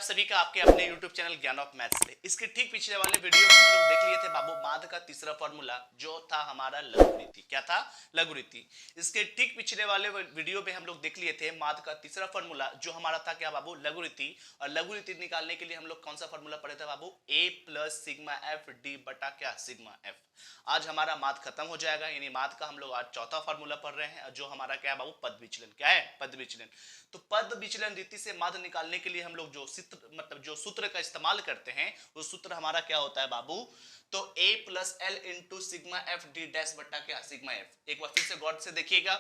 सभी का आपके अपने YouTube चैनल ज्ञान ऑफ मैथ्स पे। इसके ठीक पिछले वाले वीडियो में हम लोग देख लिए थे बाबू माध्य का तीसरा फॉर्मूला जो था हमारा लघुरीति। क्या था? लघुरीति। इसके ठीक पिछले वाले वीडियो में हम लोग देख लिए थे माध्य का तीसरा फॉर्मूला जो हमारा था क्या बाबू? लघुरीति। और लघुरीति निकालने के लिए हम लोग कौन सा फॉर्मूला पढ़े थे बाबू? a plus sigma f D बटा क्या? Sigma F. आज हमारा माध्य खत्म हो जाएगा, यानी माध्य का हम लोग आज चौथा फॉर्मूला पढ़ रहे हैं जो हमारा क्या है बाबू? पद विचलन। क्या है? पद विचलन। तो पद विचलन रीति से माध्य निकालने के लिए हम लोग जो सूत्र का इस्तेमाल करते हैं वो सूत्र हमारा क्या होता है बाबू? तो a plus l into sigma f d dash बटा क्या? Sigma F. एक बार फिर से गौर से देखिएगा,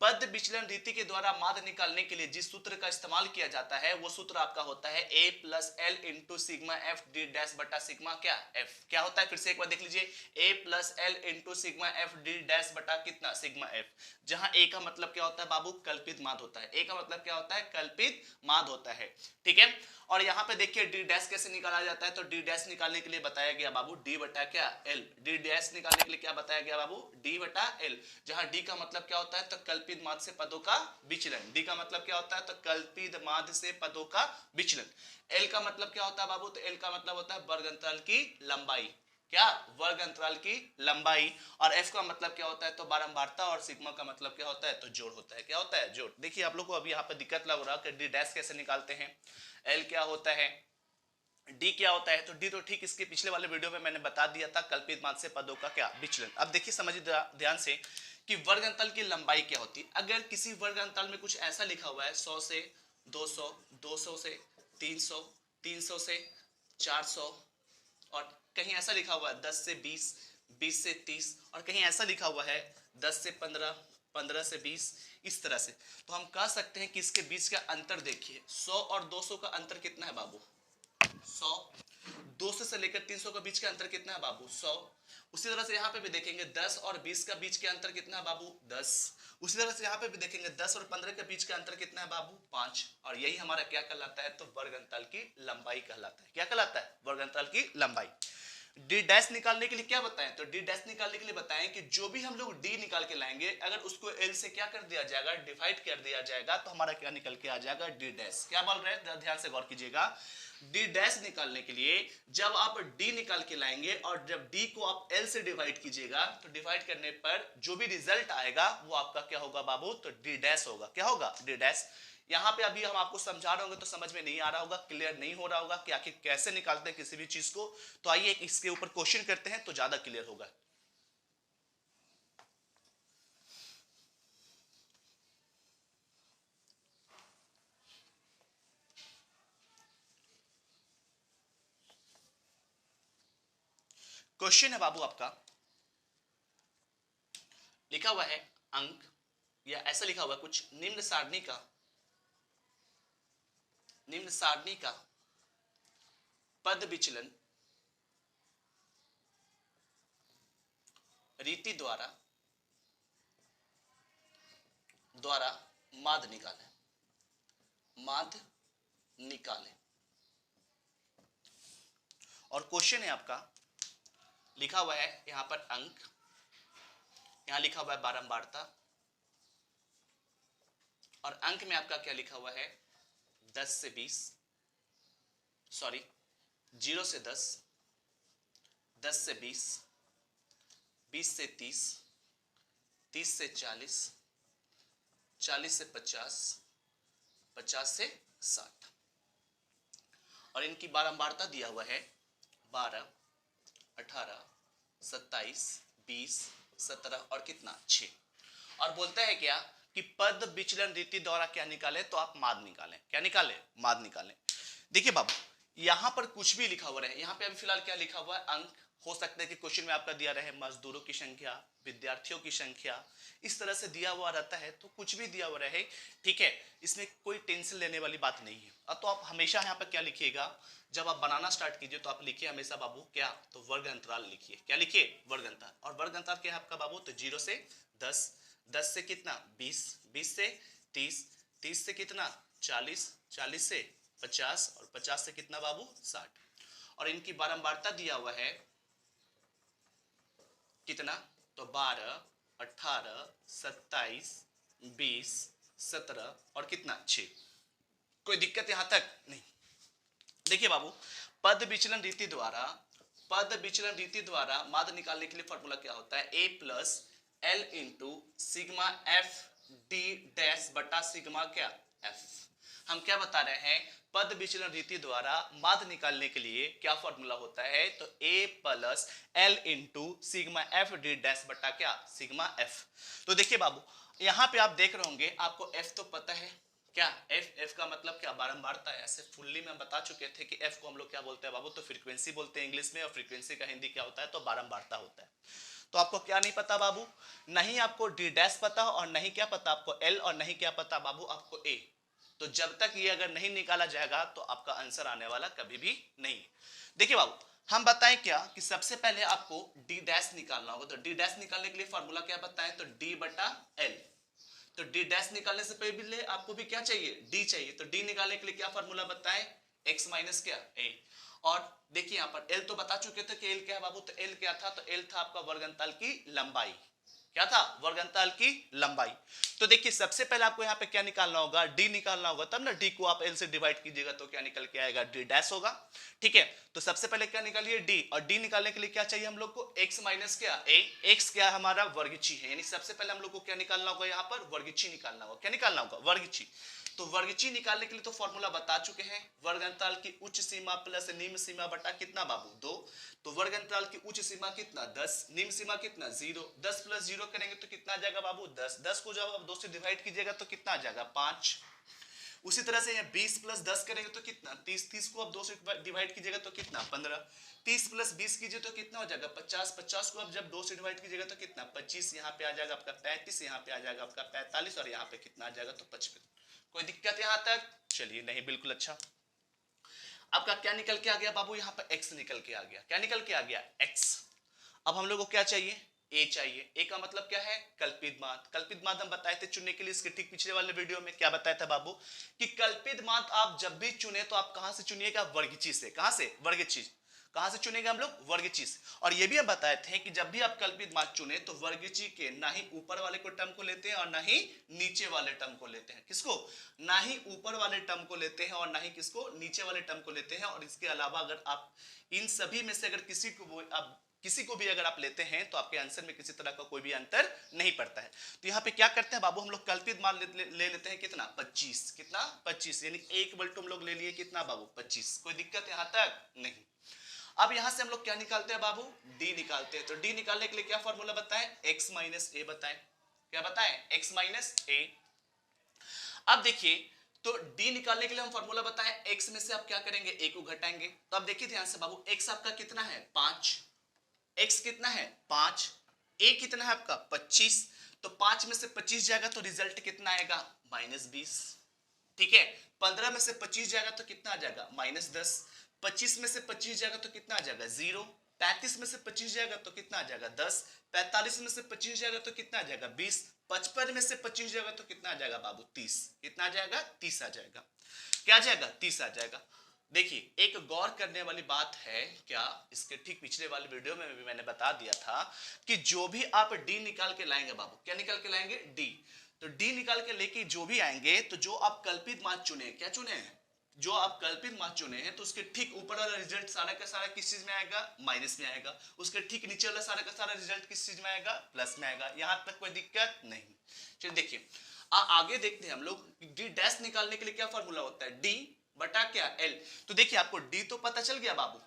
पद विचलन रीति के द्वारा माध्य निकालने के लिए जिस सूत्र का इस्तेमाल किया जाता है वो सूत्र आपका होता है a plus l into sigma f d dash बटा सिग्मा क्या? एफ। क्या होता है? फिर से एक बार देख लीजिए, a plus l into sigma f d dash बटा कितना? Sigma F. जहां a का मतलब क्या होता है बाबू? कल्पित माध्य होता है। a का मतलब क्या होता है? कल्पित माध्य होता है। ठीक है। और यहाँ पे देखिए डी डैश कैसे निकाला जाता है, तो डी डैश निकालने के लिए बताया गया बाबू डी बटा क्या? एल। डी डैश निकालने के लिए क्या बताया गया बाबू? डी बटा एल। जहां डी का मतलब क्या होता है? तो कल्पित माध्य से पदों का विचलन। डी का मतलब क्या होता है? तो कल्पित माध्य से पदों का विचलन। एल का मतलब क्या होता है बाबू? तो एल का मतलब होता है वर्ग अंतराल की लंबाई। क्या? वर्ग अंतराल की लंबाई। और एफ का मतलब क्या होता है? तो बारंबारता। और सिग्मा का मतलब क्या होता है? तो जोड़ होता है। क्या होता है? जोड़। देखिए आप लोग को अभी यहाँ पे दिक्कत लग रहा है कि डी डैश कैसे निकालते हैं, एल क्या होता है, डी क्या होता है। तो डी तो ठीक इसके पिछले वाले वीडियो में मैंने बता दिया था, कल्पित माध्य से पदों का क्या? विचलन। अब देखिए समझिए ध्यान से कि वर्ग अंतराल की लंबाई क्या होती है। अगर किसी वर्ग अंतराल में कुछ ऐसा लिखा हुआ है 100 से 200, 200 से 300, 300 से 400, और कहीं ऐसा लिखा हुआ है 10 से 20, 20 से 30, और कहीं ऐसा लिखा हुआ है 10 से 15, 15 से 20, इस तरह से, तो हम कह सकते हैं कि इसके बीच का अंतर देखिए, 100 और 200 का अंतर कितना है बाबू? 100। 200 से लेकर 300 के बीच का अंतर कितना है बाबू? 100। उसी तरह से यहाँ पे भी देखेंगे 10 और 20 का बीच के अंतर कितना है बाबू? 10। उसी तरह से यहाँ पे भी देखेंगे 10 और 15 के बीच का अंतर कितना है बाबू? 5। और यही हमारा क्या कहलाता है? तो वर्ग अंतराल की लंबाई कहलाता है। क्या कहलाता है? वर्ग अंतराल की लंबाई। डी डैश निकालने के लिए क्या बताएं? तो डी डैश निकालने के लिए बताएं कि जो भी हम लोग डी निकाल के लाएंगे अगर उसको एल से क्या कर दिया जाएगा? डिवाइड कर दिया जाएगा, तो हमारा क्या निकल के आ जाएगा? D dash. क्या बोल रहे हैं? ध्यान से गौर कीजिएगा। डी डैश निकालने के लिए जब आप डी निकाल के लाएंगे और जब डी को आप एल से डिवाइड कीजिएगा तो डिवाइड करने पर जो भी रिजल्ट आएगा वो आपका क्या होगा बाबू? तो डी डैश होगा। क्या होगा? D dash. यहाँ पे अभी हम आपको समझा रहे होंगे तो समझ में नहीं आ रहा होगा, क्लियर नहीं हो रहा होगा कि आखिर कैसे निकालते हैं किसी भी चीज को। तो आइए इसके ऊपर क्वेश्चन करते हैं तो ज्यादा क्लियर होगा। क्वेश्चन है बाबू आपका, लिखा हुआ है अंक, या ऐसा लिखा हुआ है कुछ, निम्न सारणी का पद विचलन रीति द्वारा माध्य निकालें। और क्वेश्चन है आपका, लिखा हुआ है यहां पर अंक, यहां लिखा हुआ है बारंबारता, और अंक में आपका क्या लिखा हुआ है? 10 से 20, सॉरी 0 से 10, 10 से 20, 20 से 30, 30 से 40, 40 से 50, 50 से 60, और इनकी बारंबारता दिया हुआ है 12, 18, 27, 20, 17 और कितना? 6। और बोलता है क्या कि पद विचलन रीति द्वारा क्या निकालें? तो आप माध्य निकालें। क्या निकालें? माध्य निकालें। देखिए बाबू यहां पर कुछ भी लिखा हुआ है, यहां पे अभी फिलहाल क्या लिखा हुआ है? अंक। हो सकता है कि क्वेश्चन में आपका दिया रहे मजदूरों की संख्या, विद्यार्थियों की संख्या, इस तरह से दिया हुआ रहता है, तो कुछ भी दिया हुआ रहे, ठीक है, इसमें कोई टेंशन लेने वाली बात नहीं है। अब तो आप हमेशा यहाँ पर क्या लिखिएगा, जब आप बनाना स्टार्ट कीजिए तो आप लिखिए हमेशा बाबू क्या? तो वर्ग अंतराल लिखिए। क्या लिखिए? वर्ग अंतराल। और वर्ग अंतराल क्या है आपका बाबू? तो 0 से 10, 10 से कितना? 20, 20 से 30, 30 से कितना? 40, 40 से 50, और 50 से कितना बाबू? 60। और इनकी बारंबारता दिया हुआ है कितना? तो 12, 18, 27, 20, 17 और कितना? 6। कोई दिक्कत यहां तक नहीं? देखिए बाबू, पद विचलन रीति द्वारा माध्य निकालने के लिए फॉर्मूला क्या होता है, a plus l into sigma f d dash बटा सिग्मा क्या एफ। हम क्या बता रहे हैं, पद विचलन रीति द्वारा माध्य निकालने के लिए क्या फॉर्मूला होता है, तो a plus l into sigma f d dash बटा क्या सिग्मा एफ। तो देखिए बाबू, यहां पे आप देख रहे होंगे, आपको एफ तो पता है क्या, एफ का मतलब क्या, बारंबारता है। ऐसे फुल्ली में हम बता चुके थे कि एफ को हम लोग क्या बोलते हैं बाबू, तो फ्रीक्वेंसी बोलते हैं इंग्लिश में, और फ्रीक्वेंसी का हिंदी क्या होता है, तो बारंबारता होता है। तो आपको क्या नहीं पता बाबू, नहीं आपको डी डैश पता और नहीं क्या पता आपको एल, और नहीं क्या पता बाबू आपको ए। तो जब तक ये अगर नहीं निकाला जाएगा तो आपका आंसर आने वाला कभी भी नहीं। देखिए बाबू, हम बताएं क्या कि सबसे पहले आपको डी डैश निकालना होगा। तो डी डैश निकालने के लिए फॉर्मूला क्या बताएं, तो डी बटा एल। तो डी डैश निकालने से पहले आपको भी क्या चाहिए, डी चाहिए। तो डी निकालने के लिए क्या फॉर्मूला बताएं, एक्स माइनस क्या ए। और देखिए यहाँ पर एल तो बता चुके थे कि एल क्या है बाबू, तो एल क्या था, तो एल था आपका वर्गंतल की लंबाई। क्या था, वर्गंतल की लंबाई। तो देखिए सबसे पहले आपको यहाँ पे क्या निकालना होगा, डी निकालना होगा, तब ना डी को आप एल से डिवाइड कीजिएगा तो क्या निकल के आएगा, डी डैश होगा। ठीक है, तो सबसे पहले क्या निकालिए, डी। और डी निकालने के लिए क्या चाहिए हम लोग को, एक्स माइनस क्या ए। एक्स क्या है हमारा, वर्गची है, यानी सबसे पहले हम लोग को क्या निकालना होगा, यहाँ पर वर्गची निकालना होगा। क्या निकालना होगा, वर्गची। तो वर्गची निकालने के लिए तो फॉर्मूला बता चुके हैं, वर्ग अंतराल की उच्च सीमा प्लस निम्न सीमा बटा कितना बाबू 2। तो वर्ग अंतराल की उच्च सीमा कितना 10, निम्न सीमा कितना 0। 10 प्लस 0 करेंगे तो कितना आ जाएगा बाबू 10। 10 को जब आप 2 से डिवाइड कीजिएगा तो कितना आ जाएगा 5। उसी तरह से यहाँ 20 प्लस 10 करेंगे तो कितना 30। 30 को आप 2 से डिवाइड कीजिएगा तो कितना 15। 30 प्लस 20 कीजिए तो कितना हो जाएगा 50। 50 को आप जब 2 से डिवाइड कीजिएगा तो कितना 25। यहाँ पे आ जाएगा आपका 35, यहाँ पे आ जाएगा आपका 45, और यहाँ पे कितना आ जाएगा तो 55। कोई दिक्कत यहां तक, चलिए नहीं, बिल्कुल अच्छा। आपका क्या निकल के आ गया बाबू, यहाँ पर x निकल के आ गया। क्या निकल के आ गया, x। अब हम लोग को क्या चाहिए, a चाहिए। a का मतलब क्या है, कल्पित माध्य। कल्पित माध्य हम बताए थे चुनने के लिए, इसके ठीक पिछले वाले वीडियो में क्या बताया था बाबू, कि कल्पित माध्य आप जब भी चुने तो आप कहां से चुनिएगा, वर्गची से। कहां से, वर्गची। कहां से चुनेंगे हम लोग, वर्गची से। और ये भी हम बताए थे कि जब भी आप कल्पित माध्य चुने तो वर्गची के ना ही ऊपर वाले को टर्म को लेते हैं और ना ही नीचे वाले टर्म को लेते हैं। किसको, ना ही ऊपर वाले टर्म को लेते हैं और ना ही किसको, नीचे वाले टर्म को लेते हैं। और इसके अलावा अगर आप इन सभी में से अगर किसी को भी अगर आप लेते हैं तो आपके आंसर में किसी तरह का कोई भी अंतर नहीं पड़ता है। तो यहाँ पे क्या करते हैं बाबू, हम लोग कल्पित मान ले लेते हैं कितना 25। कितना 25, यानी एक बल्टो हम लोग ले लिए कितना बाबू 25। कोई दिक्कत यहाँ तक नहीं। अब यहां से हम लोग क्या निकालते हैं बाबू, डी निकालते हैं। तो डी निकालने के लिए क्या फॉर्मूला बताएं, x माइनस ए बताएं। क्या बताएं, x माइनस ए। अब देखिए, तो d निकालने के लिए हम फॉर्मूला बताएं, x में से आप क्या करेंगे, a को घटाएंगे। तो अब देखिए ध्यान से बाबू, x आपका कितना है 5, x कितना है 5, a कितना है आपका 25। तो 5 में से 25 जाएगा तो रिजल्ट कितना आएगा, -20। ठीक है, 15 में से 25 जाएगा तो कितना आ जाएगा, -10। 25 में से 25 जाएगा तो कितना आ जाएगा 0। 35 में से 25 जाएगा तो कितना आ जाएगा 10। 45 में से 25 जाएगा तो कितना आ जाएगा 20। 55 में से 25 जाएगा तो कितना आ जाएगा बाबू 30। कितना आ जाएगा 30 आ जाएगा। क्या आ जाएगा 30 आ जाएगा। देखिए एक गौर करने वाली बात है, क्या इसके ठीक पिछले वाले वीडियो में भी मैंने बता दिया था कि जो भी आप डी निकाल के लाएंगे बाबू, क्या निकाल के लाएंगे, डी। तो डी निकाल के लेके जो भी आएंगे, तो जो आप कल्पित मान चुने, क्या चुने हैं, जो आप कल्पित मान चुने हैं, तो उसके ठीक ऊपर वाला रिजल्ट सारा का सारा किस चीज में आएगा, माइनस में आएगा। उसके ठीक नीचे वाला सारा का सारा रिजल्ट किस चीज में आएगा, प्लस में आएगा। यहां तक कोई दिक्कत नहीं। चलिए देखिए आगे देखते हैं हम लोग, डी डैश निकालने के लिए क्या फॉर्मूला होता है, डी बटा क्या एल। तो देखिए आपको डी तो पता चल गया बाबू,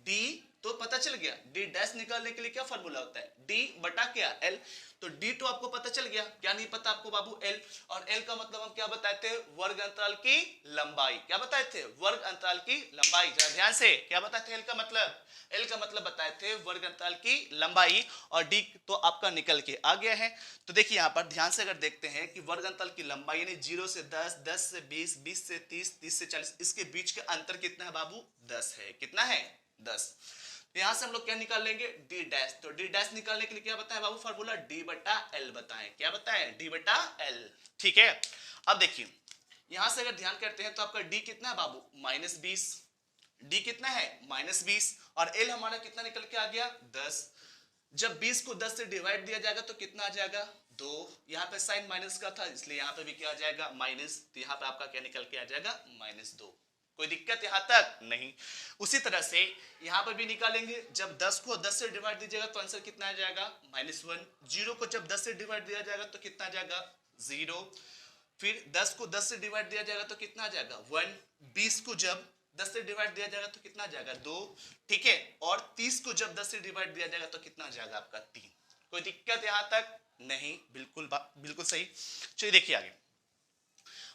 डी तो पता चल गया। डी डैश निकालने के लिए क्या फॉर्मूला होता है, डी बटा क्या एल। तो डी तो आपको पता चल गया, क्या नहीं पता आपको बाबू, एल। और एल का मतलब हम क्या बताए थे, वर्ग अंतराल की लंबाई। क्या बताए थे, वर्ग अंतराल की लंबाई। जरा ध्यान से, क्या बताए थे एल का मतलब, एल का मतलब बताए थे वर्ग अंतराल की लंबाई। और डी तो आपका निकल के आ गया है। तो देखिए यहाँ पर ध्यान से अगर देखते हैं कि वर्ग अंतराल की लंबाई यानी 0 से 10, 10 से 20, 20 से 30, 30 से 40, इसके बीच का अंतर कितना है बाबू, 10 है। कितना है, 10। यहां से हम लोग क्या निकाल लेंगे, डी डैश। तो डी डैश निकालने के लिए क्या बताएं बाबू फॉर्मूला, डी बटा एल बताएं। क्या बताएं, डी बटा एल। ठीक है, अब देखिए यहां से अगर ध्यान करते हैं तो आपका डी कितना है बाबू, -20। डी कितना है, -20। और एल हमारा कितना निकल के आ गया, 10। जब 20 को 10 से डिवाइड दिया जाएगा तो कितना आ जाएगा, 2। यहाँ पे साइन माइनस का था इसलिए यहाँ पे भी क्या आ जाएगा, माइनस। तो यहाँ पे आपका क्या निकल के आ जाएगा, -2। कोई दिक्कत यहाँ तक नहीं। उसी तरह से यहाँ पर भी निकालेंगे, जब 10 को 10 से डिवाइड दीजिएगा तो आंसर कितना आ जाएगा -1। 0 को जब 10 से डिवाइड दिया जाएगा तो कितना आ जाएगा 0। फिर 10 को 10 से डिवाइड दिया जाएगा तो कितना आ जाएगा 1। 20 को जब 10 से डिवाइड दिया जाएगा तो कितना आ जाएगा 2, ठीक है। और 30 को जब 10 से डिवाइड दिया जाएगा तो कितना आ जाएगा आपका 3। कोई दिक्कत यहाँ तक नहीं, बिल्कुल सही। चलिए देखिए आगे।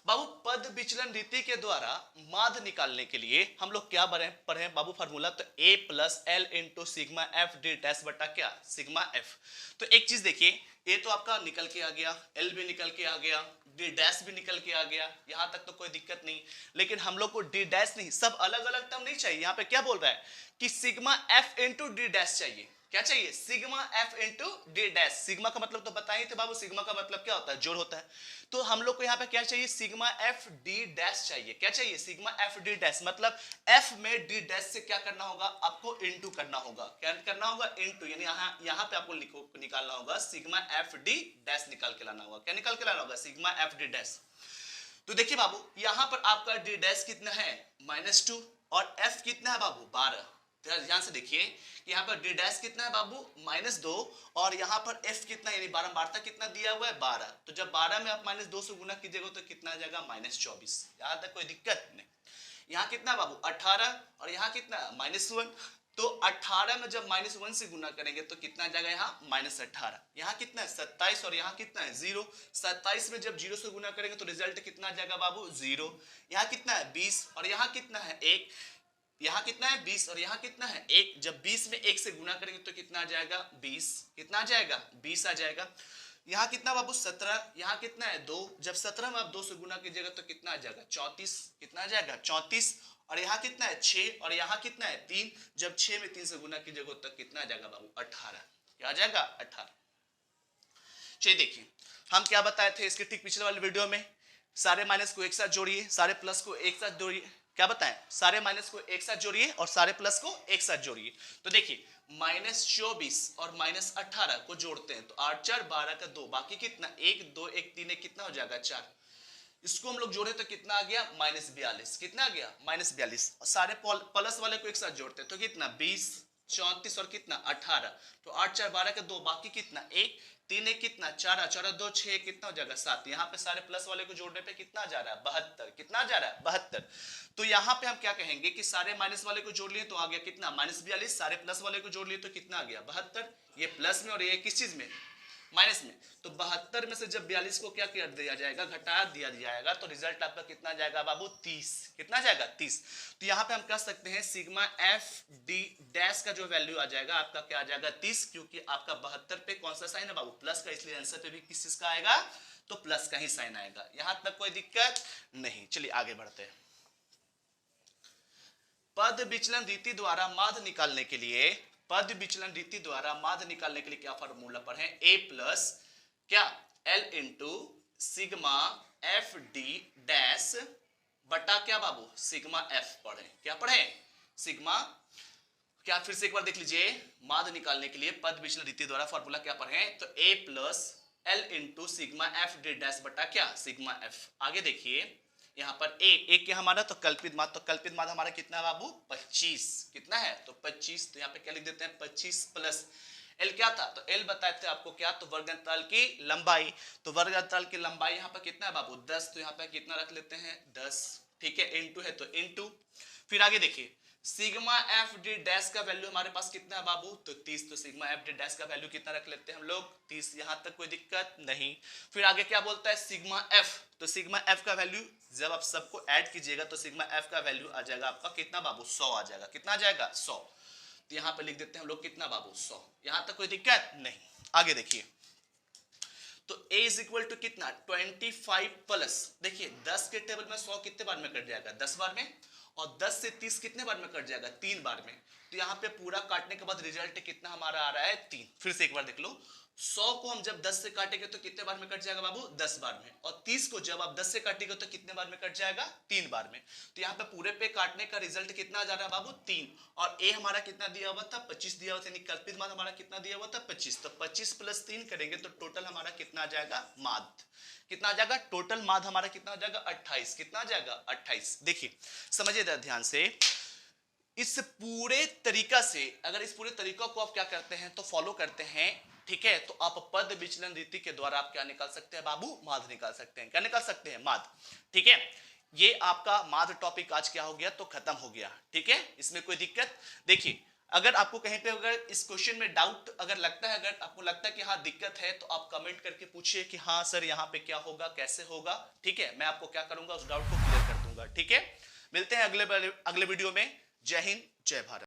बाबू पद विचलन रीति के द्वारा माध्य निकालने के लिए हम लोग क्या पढ़े बाबू फार्मूला, तो a plus l into sigma f d dash बटा क्या सिग्मा एफ। तो एक चीज देखिए, a तो आपका निकल के आ गया, l भी निकल के आ गया, डी डैश भी निकल के आ गया, यहां तक तो कोई दिक्कत नहीं। लेकिन हम लोग को डी डैश नहीं, सब अलग अलग टर्म नहीं चाहिए। यहाँ पे क्या बोल रहा है कि sigma F into D dash चाहिए। क्या चाहिए sigma F into D dash. Sigma का मतलब तो बताइए थे बाबू, सिग्मा का मतलब क्या होता है जोड़ होता है। तो हम लोग को यहाँ पे क्या चाहिए सिग्मा एफ डी डैश चाहिए। क्या चाहिए सिग्मा एफ डी डैश, मतलब एफ में डी डैश से क्या करना होगा आपको इनटू करना होगा। क्या करना होगा इनटू, यानी यहाँ पे आपको निकालना होगा सिग्मा एफ डी डैश निकाल के लाना होगा। क्या निकाल के लाना होगा सिग्मा एफ डी डैश। तो देखिए बाबू यहाँ पर आपका डी डैश कितना है -2 और एफ कितना है बाबू 12। ध्यान से देखिए यहाँ पर डी डैश कितना है बाबू -2 और यहाँ पर एफ कितना यानी बारंबारता कितना दिया हुआ है 12। तो जब 12 में आप -2 से गुना कीजिएगा तो कितना आ जाएगा -24। यहाँ तक कोई दिक्कत नहीं। यहाँ कितना बाबू 18 और यहाँ कितना -1। तो 18 में जब -1 से गुना करेंगे तो कितना आ जाएगा यहाँ -18। यहाँ कितना है 27 और यहाँ कितना है 0। 27 में जब 0 से गुना करेंगे तो रिजल्ट कितना आ जाएगा बाबू 0। यहाँ कितना है 20 और यहाँ कितना है 1। यहाँ कितना है 20 और यहाँ कितना है 1। जब 20 में 1 से गुना करेंगे तो कितना आ जाएगा 20। कितना आ जाएगा 20 आ जाएगा। यहाँ कितना बाबू 17, यहाँ कितना है 2। जब 17 में आप 2 से गुना कीजिएगा तो कितना आ जाएगा 34। कितना आ जाएगा 34 और यहाँ कितना है 6 और यहाँ कितना है 3। जब 6 में 3 से गुना कीजिएगा तो कितना आ जाएगा बाबू 18। क्या आ जाएगा 18। चलिए देखिए हम क्या बताए थे इसके ठीक पिछले वाले वीडियो में, सारे माइनस को एक साथ जोड़िए, सारे प्लस को एक साथ जोड़िए। क्या बताएं सारे माइनस को एक साथ जोड़िए और सारे प्लस को एक साथ जोड़िए। तो देखिए -24 और -18 को जोड़ते हैं तो 8 4 12 का 2, बाकी कितना 1 2 1 3 1 कितना हो जाएगा 4। इसको हम लोग जोड़े तो कितना आ गया -42। कितना आ गया -42 और सारे प्लस वाले को एक साथ जोड़ते हैं तो कितना 20 34 और कितना 18। तो 8 4 12 का 2, बाकी कितना 1 3 1 कितना 4 4 2 6 कितना हो जाएगा 7। यहाँ पे सारे प्लस वाले को जोड़ने पे कितना जा रहा है 72। कितना जा रहा है 72। तो यहाँ पे हम क्या कहेंगे कि सारे माइनस वाले को जोड़ लिए तो आ गया कितना -42, सारे प्लस वाले को जोड़ लिए तो कितना आ गया 72। ये प्लस में और ये किस चीज में माइनस में। तो 72 में से जब 42 को क्या कर दिया जाएगा घटा दिया जाएगा तो रिजल्ट आपका कितना जाएगा बाबू 30। कितना जाएगा 30। तो यहाँ पे हम कह सकते हैं सिग्मा एफ डी डैश का जो वैल्यू आ जाएगा आपका क्या आ जाएगा 30, क्योंकि आपका 72 पे कौन सा साइन है बाबू प्लस का, इसलिए आंसर पे भी किस चीज का आएगा तो प्लस का ही साइन आएगा। यहां तक कोई दिक्कत नहीं। चलिए आगे बढ़ते हैं। पद विचलन रीति द्वारा माध्य निकालने के लिए, पद विचलन रीति द्वारा माध्य निकालने के लिए क्या फॉर्मूला पढ़े a प्लस क्या l into sigma f d dash बटा क्या बाबू सिग्मा एफ पढ़े। क्या पढ़े सिग्मा, क्या फिर से एक बार देख लीजिए माध्य निकालने के लिए पद विचलन रीति द्वारा फॉर्मूला क्या पढ़े तो a plus l into sigma f d dash बटा क्या सिग्मा एफ। आगे देखिए यहाँ पर a क्या हमारा तो कल्पित माध्य, तो कल्पित माध्य हमारा कितना है बाबू 25। कितना है तो 25। तो यहाँ पे क्या लिख देते हैं 25 प्लस l क्या था तो l बताए थे आपको क्या तो वर्ग अंतराल की लंबाई। तो वर्ग अंतराल की लंबाई यहाँ पर कितना है बाबू 10। तो यहाँ पे कितना रख लेते हैं 10, ठीक है। इंटू है तो इंटू। फिर आगे देखिए सिग्मा एफ डी डैश का वैल्यू हमारे पास कितना है बाबू तो 30। तो सिग्मा एफ डी डैश का वैल्यू कितना रख लेते हैं हम लोग 30। यहां तक कोई दिक्कत नहीं। फिर आगे क्या बोलता है सिग्मा एफ, तो सिग्मा एफ का वैल्यू जब आप सबको ऐड कीजिएगा तो सिग्मा एफ का वैल्यू आ जाएगा आपका कितना बाबू 100 आ जाएगा। कितना आ जाएगा 100। तो यहाँ पे लिख देते हैं हम लोग कितना बाबू 100। यहां तक कोई दिक्कत नहीं। आगे देखिए तो a इज इक्वल टू कितना 25 प्लस, देखिए 10 के टेबल में 100 कितने बार में कट जाएगा 10 बार में, और 10 से 30 कितने बार में कट जाएगा 3 बार में। तो यहाँ पे पूरा काटने के बाद रिजल्ट कितना हमारा आ रहा है 3। फिर से एक बार देख लो 100 को हम जब 10 से काटेंगे तो कितने बार में कट जाएगा बाबू 10 बार में, और 30 को जब आप 10 से काटेंगे तो कितने बार में कट जाएगा 3 बार में। तो यहाँ पे पूरे पे काटने का रिजल्ट कितना जा रहा है बाबू 3, और a हमारा कितना दिया हुआ था 25 दिया हुआ था, यानी कल्पित माध्य हमारा कितना दिया हुआ था 25। तो 25 प्लस 3 करेंगे तो टोटल हमारा कितना आ जाएगा माध्य। कितना आ जाएगा, टोटल माद हमारा कितना हो जाएगा 28, कितना आ जाएगा 28। देखिए समझिए ध्यान से, इस पूरे तरीका से, अगर इस पूरे तरीका को आप क्या करते हैं तो फॉलो करते हैं, ठीक है, तो आप पद विचलन रीति के द्वारा आप क्या निकाल सकते हैं बाबू, माद निकाल सकते हैं। क्या निकाल सकते हैं, माद। ठीक है, ये आपका माद टॉपिक आज क्या हो गया, तो खत्म हो गया। ठीक है, इसमें कोई दिक्कत, देखिए अगर आपको कहीं पे अगर इस क्वेश्चन में डाउट अगर लगता है, अगर आपको लगता है कि हाँ दिक्कत है, तो आप कमेंट करके पूछिए कि हाँ सर यहाँ पे क्या होगा, कैसे होगा। ठीक है, मैं आपको क्या करूंगा, उस डाउट को क्लियर कर दूंगा। ठीक है, मिलते हैं अगले वीडियो में। जय हिंद, जय भारत।